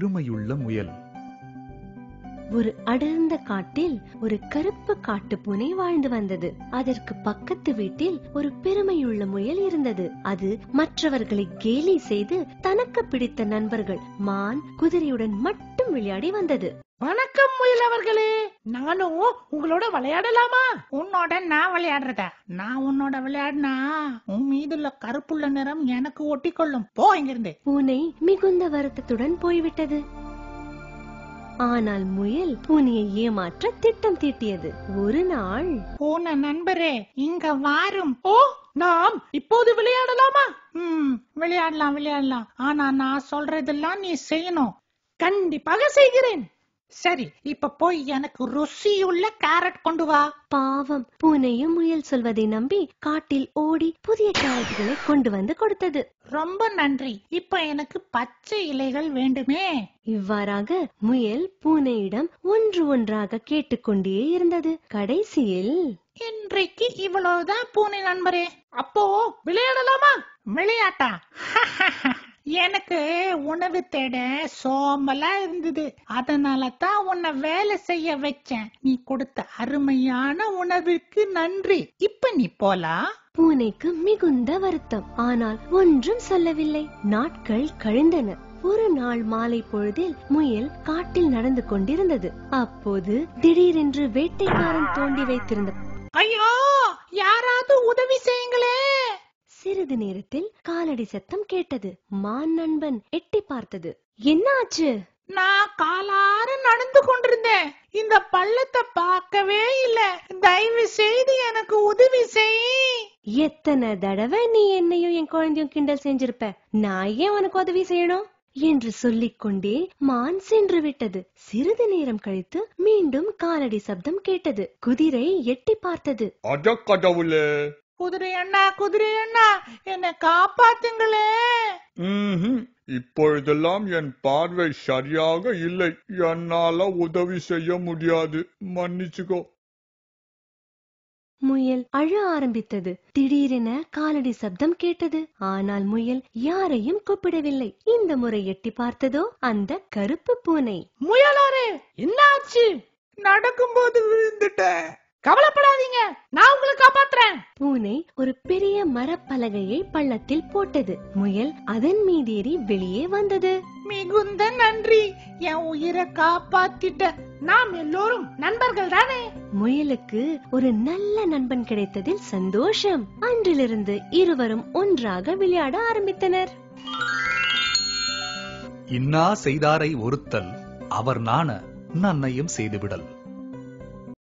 பெருமையுள்ள முயல். ஒரு அடர்ந்த காட்டில் ஒரு கருப்பு காட்டுப்பூனை வாழ்ந்து வந்தது. அதற்கு பக்கத்து வீட்டில் ஒரு பெருமையுள்ள முயல் இருந்தது. அது மற்றவர்களை கேலி செய்து தனக்கு பிடித்த நண்பர்கள் மான், குதிரையுடன் மட்டும் விளையாடி வந்தது. வணக்கம் முயல் அவர்களே, நானும் உங்களோட விளையாடலாமா? உன்னோட நான் விளையாடுறதா? நான் உன்னோட விளையாடினா உன் மீதுள்ள கருப்புள்ள நிறம் எனக்கு ஒட்டிக்கொள்ளும். போ இங்கிருந்து. பூனை மிகுந்த வருத்தத்துடன் போய்விட்டது. ஆனால் முயல் பூனையை ஏமாற்ற திட்டம் தீட்டியது. ஒரு நாள், பூனை நண்பரே, இங்க வாரும். ஓ, நாம் இப்போது விளையாடலாமா? விளையாடலாம். ஆனா நான் சொல்றதெல்லாம் நீ செய்யணும். கண்டிப்பாக செய்கிறேன். சரி, இப்ப போய் எனக்கு ருசியுள்ள கேரட் கொண்டு வா. பாவம், பூனையும் முயல் சொல்வதை நம்பி காட்டில் ஓடி புதிய கேரட்களை கொண்டு வந்து கொடுத்தது. ரொம்ப நன்றி. இப்ப எனக்கு பச்சை இலைகள் வேண்டுமே. இவ்வாறாக முயல் பூனையிடம் ஒன்று ஒன்றாக கேட்டுக்கொண்டே இருந்தது. கடைசியில், இன்றைக்கு இவ்வளவுதான் பூனை நண்பரே. அப்போ விளையாடலாமா? விளையாட்டா? எனக்கு உணவு தேட சோம்பலா இருந்தது. அதனால தான் உன்னை வேலை செய்ய வச்சேன். நீ கொடுத்த அருமையான உணவிற்கு நன்றி. இப்ப நீ போலாம். பூனைக்கு மிகுந்த வருத்தம். ஆனால் ஒன்றும் சொல்லவில்லை. நாட்கள் கழிந்தன. ஒரு நாள் மாலை பொழுதில் முயல் காட்டில் நடந்து கொண்டிருந்தது. அப்போது திடீரென்று வேட்டைக்காரன் தோண்டி வைத்திருந்த ஐயோ, யாராவது உதவி செய்யுங்களே. சிறிது நேரத்தில் காலடி சத்தம் கேட்டது. மான் நண்பன் எட்டி பார்த்தது. என்ன ஆச்சு? நான் காலார நடந்து கொண்டிருந்தேன். இந்த பள்ளத்தை பார்க்கவே இல்ல. தயவு செய்து எனக்கு உதவி செய். எத்தனை தடவை நீ என்னையும் என் குழந்தையும் கிண்டல் செஞ்சிருப்ப. நான் ஏன் உனக்கு உதவி செய்யணும் என்று சொல்லிக் கொண்டே மான் சென்று விட்டது. சிறிது நேரம் கழித்து மீண்டும் காலடி சப்தம் கேட்டது. குதிரை எட்டி பார்த்தது. அடக்கடவுளே, குதிரை அண்ணா, என்னை காப்பாத்துங்களே. இப்பொழுதெல்லாம் என் பார்வை சரியாக இல்லை. என்னால உதவி செய்ய முடியாது, மன்னிச்சுக்கோ. முயல் அழ ஆரம்பித்தது. திடீரென காலடி சப்தம் கேட்டது. ஆனால் முயல் யாரையும் கூப்பிடவில்லை. இந்த முறை எட்டி பார்த்ததோ அந்த கருப்பு பூனை. முயலாரே, என்ன ஆச்சு? நடக்கும்போது விழுந்துட்டேன். கவலைப்படாதீங்க, நான் உங்களை காப்பாத்துறேன். பூனை ஒரு பெரிய மரப்பலகையை பள்ளத்தில் போட்டது. முயல் அதன் மீதேறி வெளியே வந்தது. மிகுந்த நன்றி, என் உயிரை காப்பாத்திட்ட. நாம் எல்லோரும் நண்பர்கள் தானே? முயலுக்கு ஒரு நல்ல நண்பன் கிடைத்ததில் சந்தோஷம். அன்றிலிருந்து இருவரும் ஒன்றாக விளையாட ஆரம்பித்தனர். இன்னா செய்தாரை ஒருத்தல் அவர் நாண நன்னையும் செய்துவிடல்.